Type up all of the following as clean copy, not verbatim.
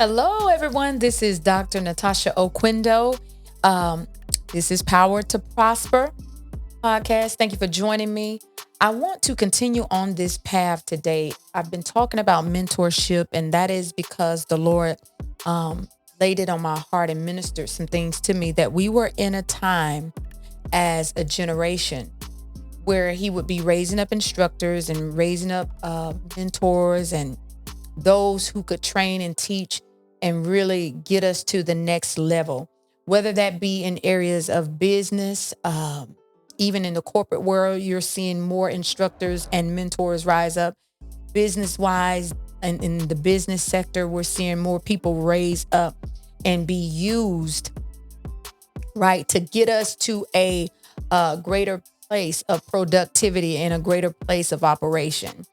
Hello, everyone. This is Dr. Natasha Oquendo. This is Power to Prosper podcast. Thank you for joining me. I want to continue on this path today. I've been talking about mentorship, and that is because the Lord laid it on my heart and ministered some things to me that we were in a time as a generation where He would be raising up instructors and raising up mentors and those who could train and teach and really get us to the next level, whether that be in areas of business, even in the corporate world. You're seeing more instructors and mentors rise up business wise. And in the business sector, we're seeing more people raise up and be used, right, to get us to a greater place of productivity and a greater place of operation.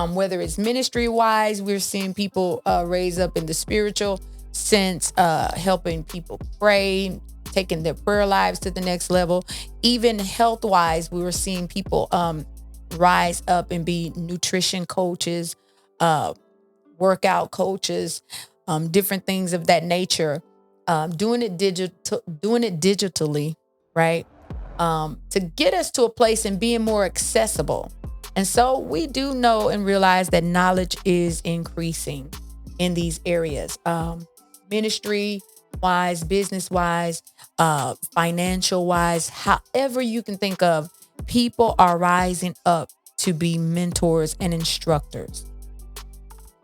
Whether it's ministry wise, we're seeing people raise up in the spiritual sense, helping people pray, taking their prayer lives to the next level. Even health wise, we were seeing people rise up and be nutrition coaches, workout coaches, different things of that nature, doing it digitally, right? To get us to a place and being more accessible. And so we do know and realize that knowledge is increasing in these areas, ministry wise, business wise, financial wise, however you can think of. People are rising up to be mentors and instructors.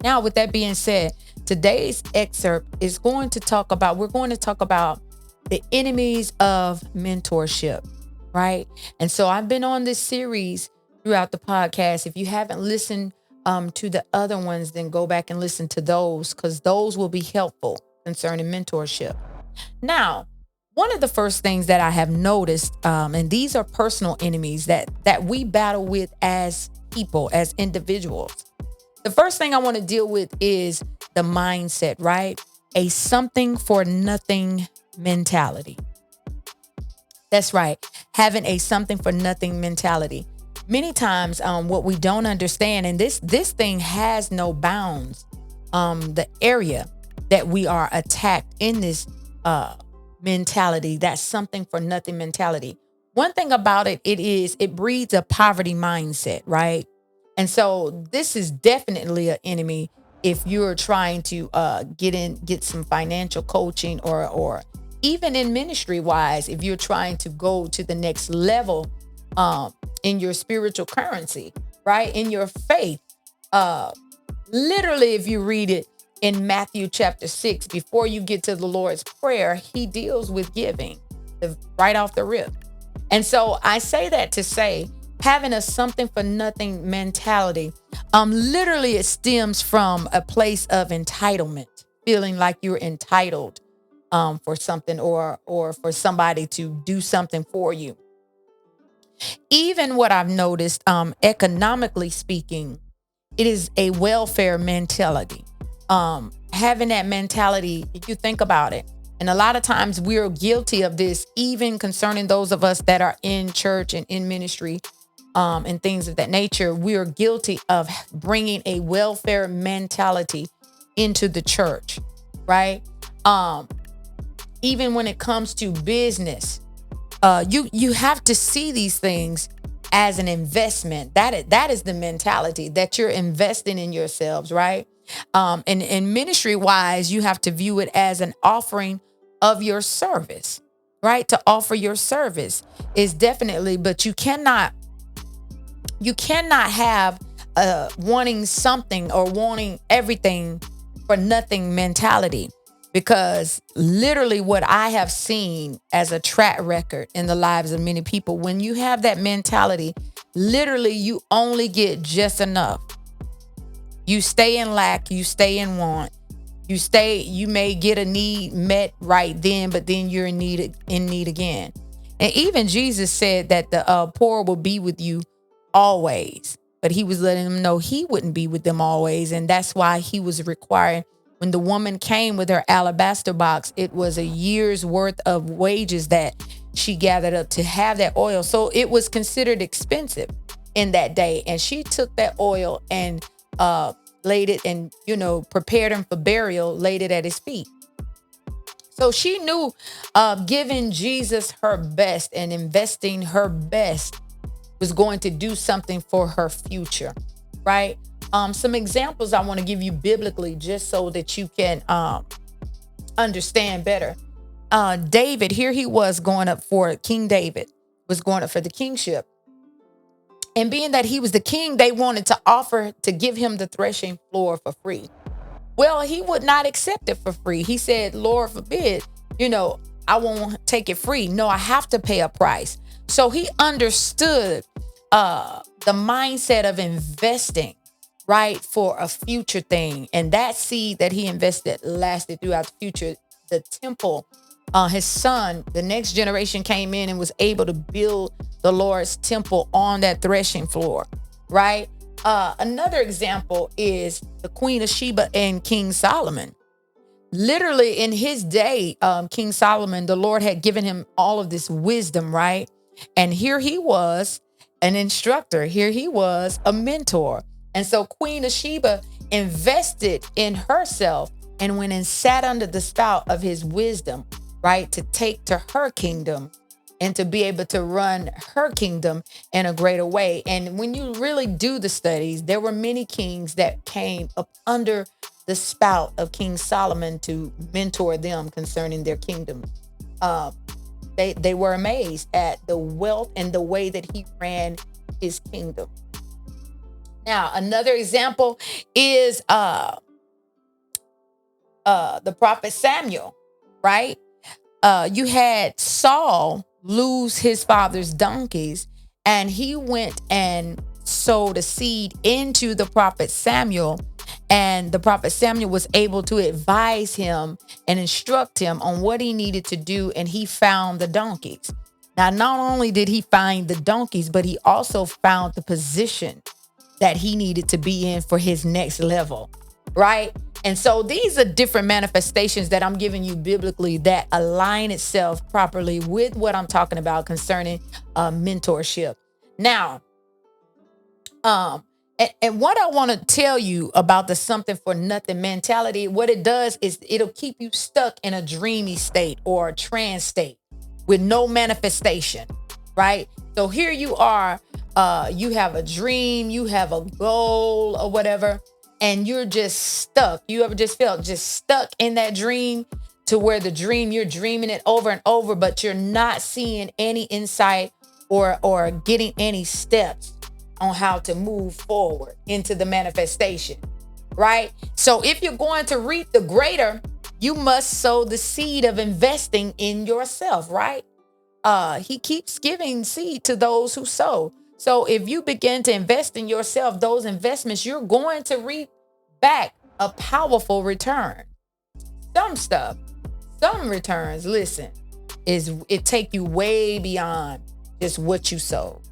Now, with that being said, today's excerpt is we're going to talk about the enemies of mentorship, right? And so I've been on this series throughout the podcast. If you haven't listened to the other ones, then go back and listen to those, because those will be helpful concerning mentorship. Now, one of the first things that I have noticed, and these are personal enemies that we battle with as people, as individuals. The first thing I want to deal with is the mindset, right? A something for nothing mentality. That's right. Having a something for nothing mentality. Many times, what we don't understand, and this thing has no bounds, the area that we are attacked in this mentality, that's something for nothing mentality. One thing about it breeds a poverty mindset, right? And so this is definitely an enemy if you're trying to get some financial coaching, or even in ministry wise, if you're trying to go to the next level in your spiritual currency, right? In your faith. Literally, if you read it in Matthew chapter 6, before you get to the Lord's Prayer, He deals with giving right off the rip. And so I say that to say, having a something for nothing mentality, literally it stems from a place of entitlement, feeling like you're entitled for something, or for somebody to do something for you. Even what I've noticed, economically speaking, it is a welfare mentality. Having that mentality, if you think about it, and a lot of times we're guilty of this, even concerning those of us that are in church and in ministry, and things of that nature. We are guilty of bringing a welfare mentality into the church, right? Even when it comes to business, you have to see these things as an investment. That is the mentality, that you're investing in yourselves, right? And ministry wise, you have to view it as an offering of your service, right? To offer your service is definitely, but you cannot have wanting something or wanting everything for nothing mentality. Because literally what I have seen as a track record in the lives of many people, when you have that mentality, literally you only get just enough. You stay in lack, you stay in want. You may get a need met right then, but then you're in need again. And even Jesus said that the poor will be with you always, but He was letting them know He wouldn't be with them always. And that's why He was requiring, when the woman came with her alabaster box, it was a year's worth of wages that she gathered up to have that oil. So it was considered expensive in that day. And she took that oil and laid it and, prepared him for burial, laid it at his feet. So she knew giving Jesus her best and investing her best was going to do something for her future, right? Some examples I want to give you biblically just so that you can understand better. David, here he was going up for King David, was going up for the kingship. And being that he was the king, they wanted to offer to give him the threshing floor for free. Well, he would not accept it for free. He said, Lord forbid, I won't take it free. No, I have to pay a price. So he understood the mindset of investing, right, for a future thing. And that seed that he invested lasted throughout the future. The temple, his son, the next generation came in and was able to build the Lord's temple on that threshing floor, right? Another example is the Queen of Sheba and King Solomon. Literally in his day, King Solomon, the Lord had given him all of this wisdom, right? And here he was an instructor. Here he was a mentor. And so Queen of Sheba invested in herself and went and sat under the spout of his wisdom, right? To take to her kingdom and to be able to run her kingdom in a greater way. And when you really do the studies, there were many kings that came up under the spout of King Solomon to mentor them concerning their kingdom. They were amazed at the wealth and the way that he ran his kingdom. Now, another example is the prophet Samuel, right? You had Saul lose his father's donkeys, and he went and sowed a seed into the prophet Samuel, and the prophet Samuel was able to advise him and instruct him on what he needed to do, and he found the donkeys. Now, not only did he find the donkeys, but he also found the position that he needed to be in for his next level, right? And so these are different manifestations that I'm giving you biblically that align itself properly with what I'm talking about concerning mentorship. Now, and what I want to tell you about the something for nothing mentality, what it does is it'll keep you stuck in a dreamy state or a trance state with no manifestation, right? So here you are, you have a dream, you have a goal or whatever, and you're just stuck. You ever just felt just stuck in that dream to where the dream, you're dreaming it over and over, but you're not seeing any insight or getting any steps on how to move forward into the manifestation, right? So if you're going to reap the greater, you must sow the seed of investing in yourself, right? He keeps giving seed to those who sow. So if you begin to invest in yourself, those investments, you're going to reap back a powerful return. Some returns, listen, it take you way beyond just what you sowed.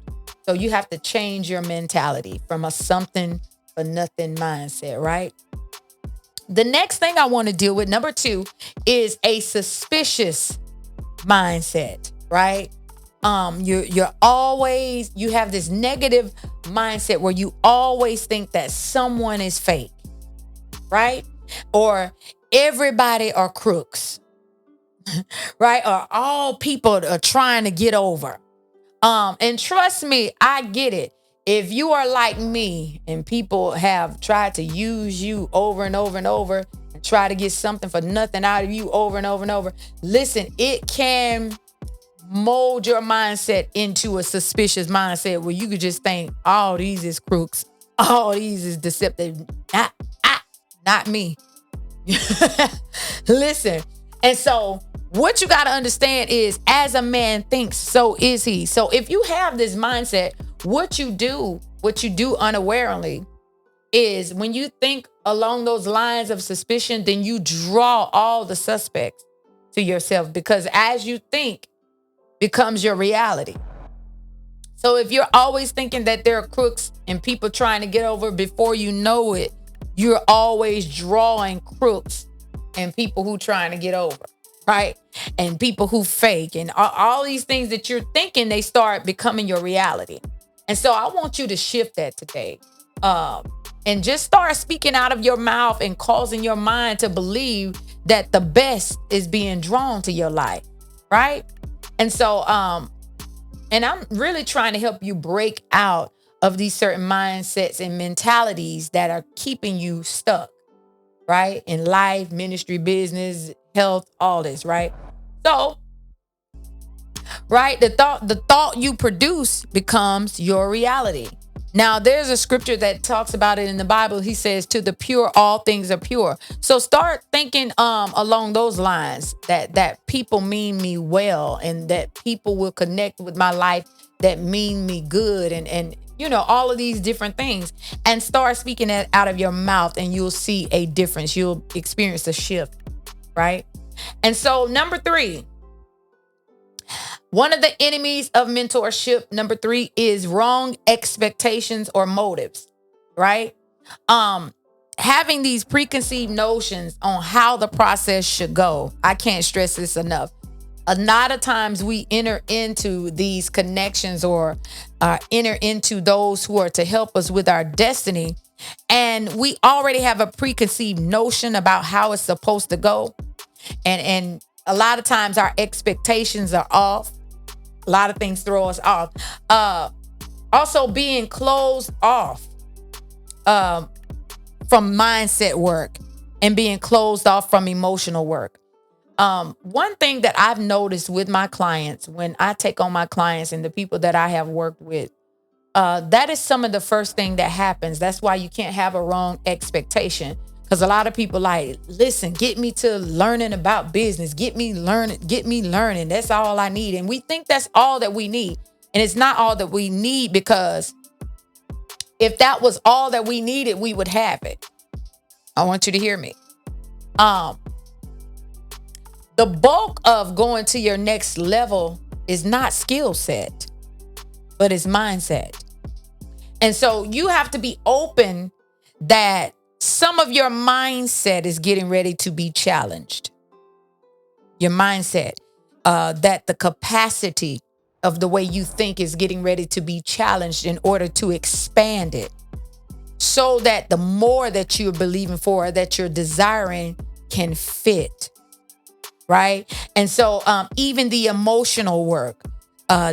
So you have to change your mentality from a something for nothing mindset, right? The next thing I want to deal with, number 2, is a suspicious mindset, right? You have this negative mindset where you always think that someone is fake, right? Or everybody are crooks, right? Or all people are trying to get over. And trust me, I get it. If you are like me and people have tried to use you over and over and over and try to get something for nothing out of you over and over and over, listen, it can mold your mindset into a suspicious mindset where you could just think, all these is crooks, all these is deceptive. Not me. Listen. And so what you got to understand is, as a man thinks, so is he. So if you have this mindset, what you do unawarely is when you think along those lines of suspicion, then you draw all the suspects to yourself, because as you think becomes your reality. So if you're always thinking that there are crooks and people trying to get over, before you know it, you're always drawing crooks and people who trying to get over, right? And people who fake and all these things that you're thinking, they start becoming your reality. And so I want you to shift that today. And just start speaking out of your mouth and causing your mind to believe that the best is being drawn to your life, right? And so, and I'm really trying to help you break out of these certain mindsets and mentalities that are keeping you stuck, right? In life, ministry, business, health, all this, right? So, right, the thought you produce becomes your reality. Now, there's a scripture that talks about it in the Bible. He says, to the pure, all things are pure. So start thinking along those lines, that people mean me well, and that people will connect with my life that mean me good, and all of these different things, and start speaking that out of your mouth, and you'll see a difference. You'll experience a shift, right? And so number 3, one of the enemies of mentorship, number 3, is wrong expectations or motives, right? Having these preconceived notions on how the process should go. I can't stress this enough. A lot of times we enter into these connections, or enter into those who are to help us with our destiny, and we already have a preconceived notion about how it's supposed to go. And a lot of times our expectations are off. A lot of things throw us off. Also being closed off from mindset work, and being closed off from emotional work. One thing that I've noticed with my clients, when I take on my clients and the people that I have worked with, that is some of the first thing that happens. That's why you can't have a wrong expectation. Because a lot of people like, listen, get me to learning about business. Get me learning. That's all I need. And we think that's all that we need. And it's not all that we need, because if that was all that we needed, we would have it. I want you to hear me. The bulk of going to your next level is not skill set, but it's mindset. And so you have to be open that some of your mindset is getting ready to be challenged. Your mindset, that the capacity of the way you think is getting ready to be challenged in order to expand it, so that the more that you're believing for, that you're desiring, can fit, right? And so even the emotional work,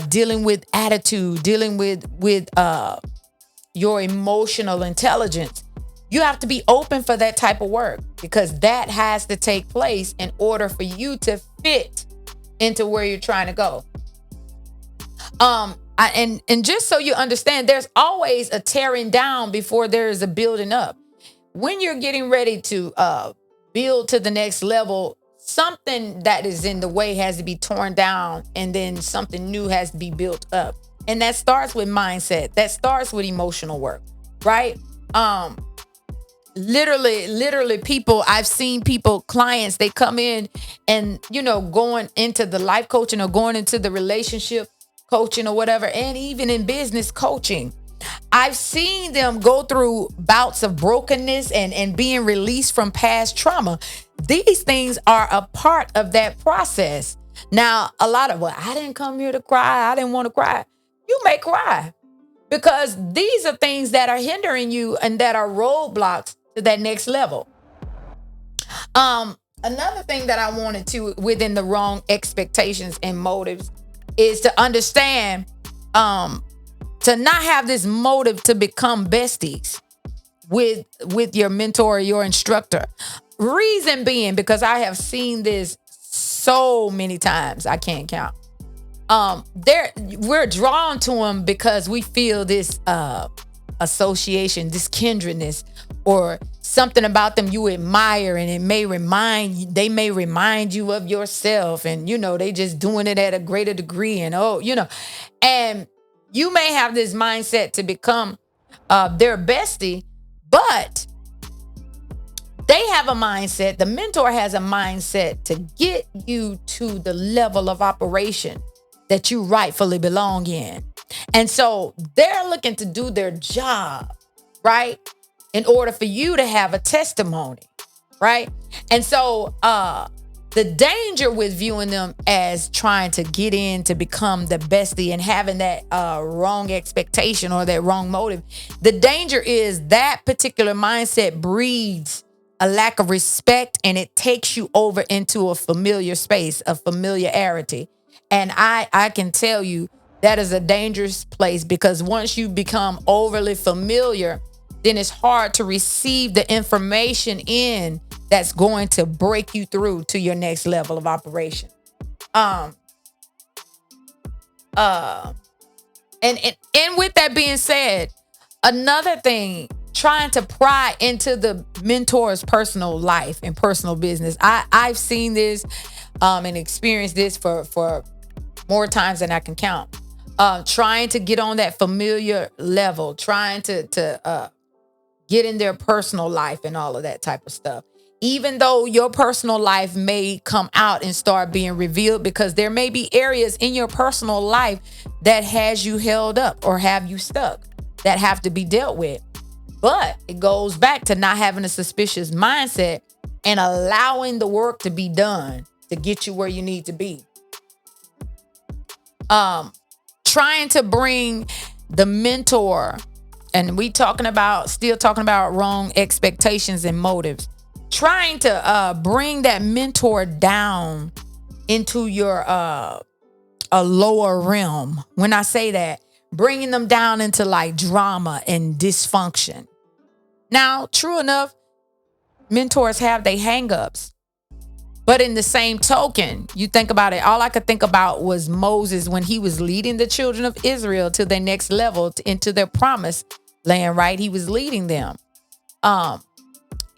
dealing with attitude, dealing with your emotional intelligence, you have to be open for that type of work, because that has to take place in order for you to fit into where you're trying to go. And just so you understand, there's always a tearing down before there is a building up. When you're getting ready to build to the next level, something that is in the way has to be torn down, and then something new has to be built up. And that starts with mindset. That starts with emotional work, right? Literally people, I've seen people, clients, they come in and, going into the life coaching, or going into the relationship coaching, or whatever. And even in business coaching, I've seen them go through bouts of brokenness and being released from past trauma. These things are a part of that process. Now, a lot of, I didn't come here to cry. I didn't want to cry. You may cry, because these are things that are hindering you and that are roadblocks to that next level. Another thing that I wanted to, within the wrong expectations and motives, is to understand, to not have this motive to become besties with your mentor or your instructor. Reason being, because I have seen this so many times, I can't count. We're drawn to them because we feel this association, this kindredness, or something about them you admire, and they may remind you of yourself, and they just doing it at a greater degree, and and you may have this mindset to become their bestie, but they have a mindset, the mentor has a mindset to get you to the level of operation that you rightfully belong in. And so they're looking to do their job, right? In order for you to have a testimony, right? And so The danger with viewing them as trying to get in to become the bestie and having that wrong expectation or that wrong motive, the danger is that particular mindset breeds a lack of respect, and it takes you over into a familiar space, a familiarity. And I can tell you that is a dangerous place, because once you become overly familiar, then it's hard to receive the information in that's going to break you through to your next level of operation. Um, uh, and with that being said, another thing, trying to pry into the mentor's personal life and personal business. I've seen this and experienced this for more times than I can count. Trying to get on that familiar level, trying to get in their personal life and all of that type of stuff. Even though your personal life may come out and start being revealed, because there may be areas in your personal life that has you held up or have you stuck that have to be dealt with. But it goes back to not having a suspicious mindset and allowing the work to be done to get you where you need to be. Trying to bring the mentor, and still talking about wrong expectations and motives. Trying to bring that mentor down into your a lower realm. When I say that, bringing them down into like drama and dysfunction. Now, true enough, mentors have their hang-ups. But in the same token, you think about it, all I could think about was Moses when he was leading the children of Israel to their next level, into their promised land, right? He was leading them.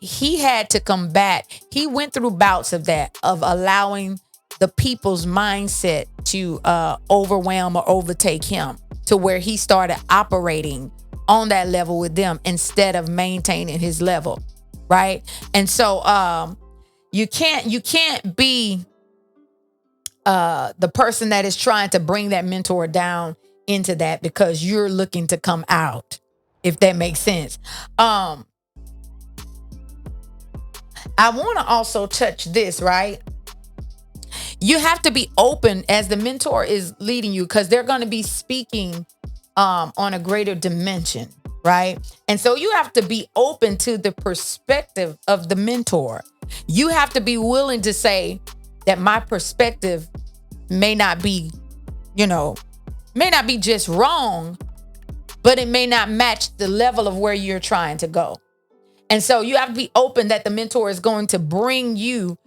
He had to combat, he went through bouts of that, of allowing the people's mindset to overwhelm or overtake him, to where he started operating on that level with them instead of maintaining his level, right? And so you can't be the person that is trying to bring that mentor down into that because you're looking to come out, if that makes sense. I want to also touch this, right? You have to be open as the mentor is leading you, because they're going to be speaking on a greater dimension, right? And so you have to be open to the perspective of the mentor. You have to be willing to say that my perspective may not be just wrong, but it may not match the level of where you're trying to go. And so you have to be open that the mentor is going to bring you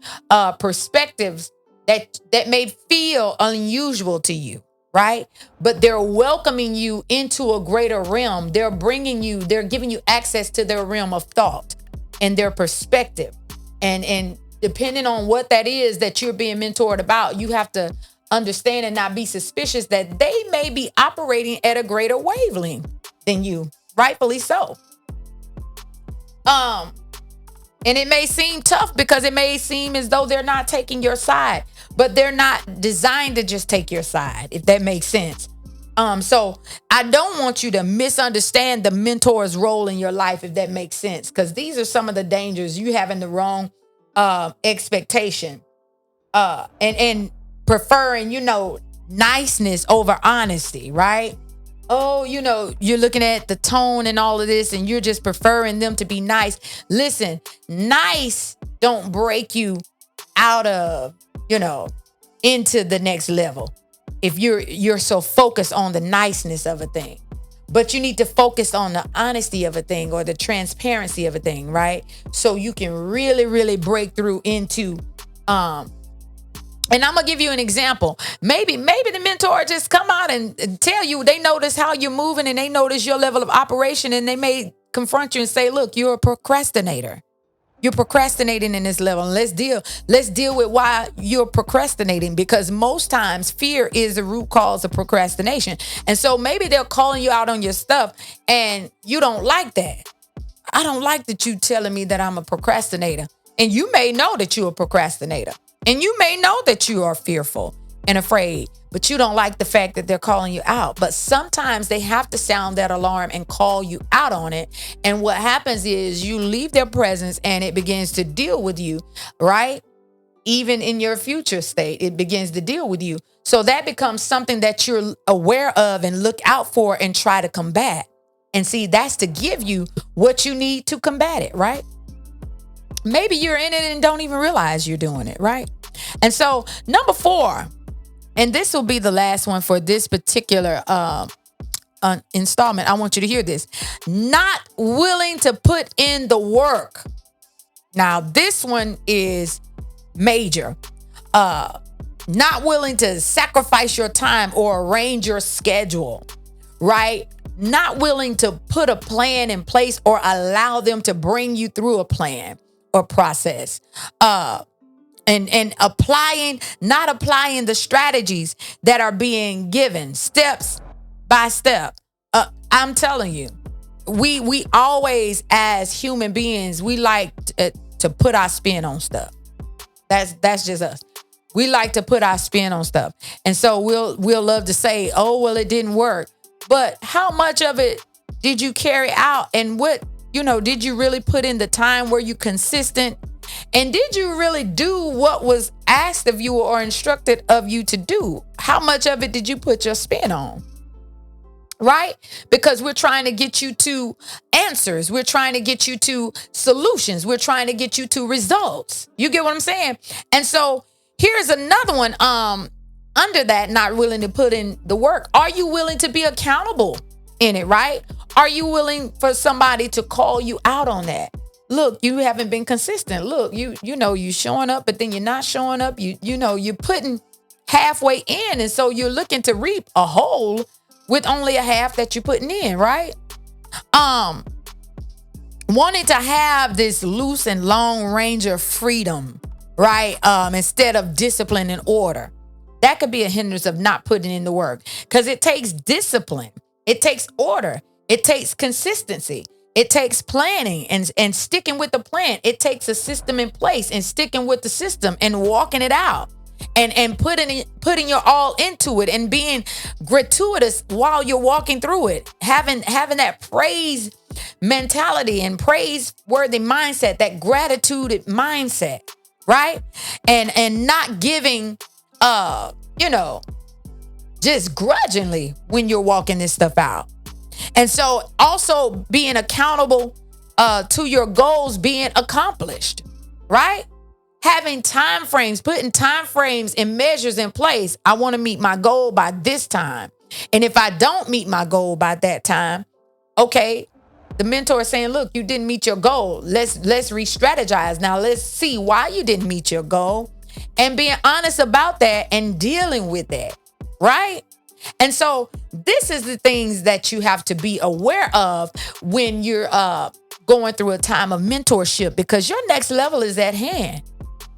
perspectives that may feel unusual to you, right? But they're welcoming you into a greater realm. They're giving you access to their realm of thought and their perspective. And depending on what that is that you're being mentored about, you have to understand and not be suspicious that they may be operating at a greater wavelength than you, rightfully so. And it may seem tough because it may seem as though they're not taking your side, but they're not designed to just take your side, if that makes sense. So I don't want you to misunderstand the mentor's role in your life, if that makes sense, because these are some of the dangers. You having the wrong expectation and preferring, niceness over honesty, right? Oh, you're looking at the tone and all of this, and you're just preferring them to be nice. Listen, nice don't break you out of, into the next level. If you're so focused on the niceness of a thing, but you need to focus on the honesty of a thing or the transparency of a thing, right? So you can really, really break through into, and I'm going to give you an example. Maybe the mentor just come out and tell you they notice how you're moving and they notice your level of operation, and they may confront you and say, look, you're a procrastinator. You're procrastinating in this level. And let's deal with why you're procrastinating, because most times fear is the root cause of procrastination. And so maybe they're calling you out on your stuff and you don't like that. I don't like that you telling me that I'm a procrastinator. And you may know that you're a procrastinator. And you may know that you are fearful and afraid, but you don't like the fact that they're calling you out. But sometimes they have to sound that alarm and call you out on it. And what happens is you leave their presence and it begins to deal with you, right? even in your future state, it begins to deal with you. So that becomes something that you're aware of and look out for and try to combat. And see, that's to give you what you need to combat it, right? Maybe you're in it and don't even realize you're doing it, right? And so number 4, and this will be the last one for this particular installment. I want you to hear this. Not willing to put in the work. Now, this one is major. Not willing to sacrifice your time or arrange your schedule, right? Not willing to put a plan in place or allow them to bring you through a plan or process. And not applying the strategies that are being given steps by step. I'm telling you, we always, as human beings, we like to put our spin on stuff. That's just us. We like to put our spin on stuff. And so we'll love to say, oh, well, it didn't work. But how much of it did you carry out? And what, did you really put in the time? Were you consistent? And did you really do what was asked of you or instructed of you to do? How much of it did you put your spin on? Right? Because we're trying to get you to answers. We're trying to get you to solutions. We're trying to get you to results. You get what I'm saying? And so here's another one. Under that, not willing to put in the work. Are you willing to be accountable in it? Right? Are you willing for somebody to call you out on that? Look, you haven't been consistent. Look, you showing up, but then you're not showing up. You're putting halfway in, and so you're looking to reap a whole with only a half that you're putting in, right? Wanting to have this loose and long range of freedom, right? Instead of discipline and order. That could be a hindrance of not putting in the work, because it takes discipline. It takes order. It takes consistency. It takes planning and sticking with the plan. It takes a system in place and sticking with the system and walking it out and putting your all into it and being gratuitous while you're walking through it. Having that praise mentality and praiseworthy mindset, that gratitude mindset, right? And not giving just grudgingly when you're walking this stuff out. And so also being accountable to your goals being accomplished, right? Having time frames, putting time frames and measures in place. I want to meet my goal by this time. And if I don't meet my goal by that time, okay, the mentor is saying, look, you didn't meet your goal. Let's re-strategize. Now let's see why you didn't meet your goal and being honest about that and dealing with that, right? And so this is the things that you have to be aware of when you're going through a time of mentorship, because your next level is at hand.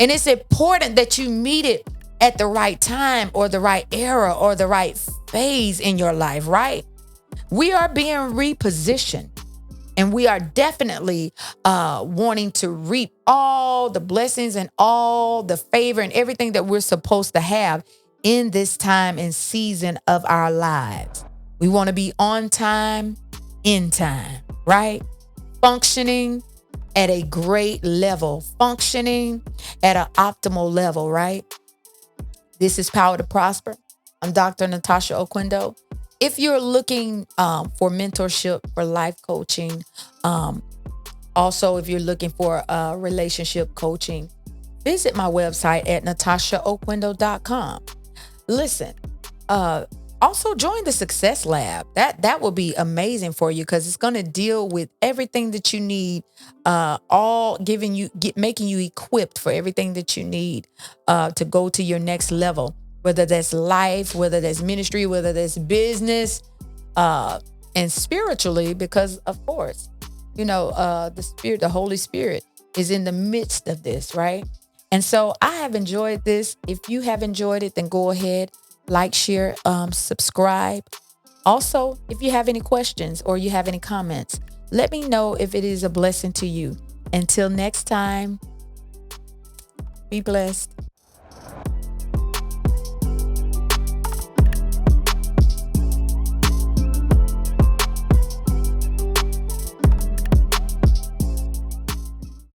And it's important that you meet it at the right time or the right era or the right phase in your life, right? We are being repositioned, and we are definitely wanting to reap all the blessings and all the favor and everything that we're supposed to have in this time and season of our lives. We want to be on time, in time, right? Functioning at a great level, functioning at an optimal level, right? This is Power to Prosper. I'm Dr. Natasha Oquendo. If you're looking for mentorship, for life coaching, also if you're looking for relationship coaching, visit my website at natashaoquendo.com. Listen, also join the Success Lab. That will be amazing for you, because it's going to deal with everything that you need, all making you equipped for everything that you need to go to your next level, whether that's life, whether that's ministry, whether that's business, and spiritually, because of course, the Holy Spirit is in the midst of this, right? And so I have enjoyed this. If you have enjoyed it, then go ahead, like, share, subscribe. Also, if you have any questions or you have any comments, let me know if it is a blessing to you. Until next time, be blessed.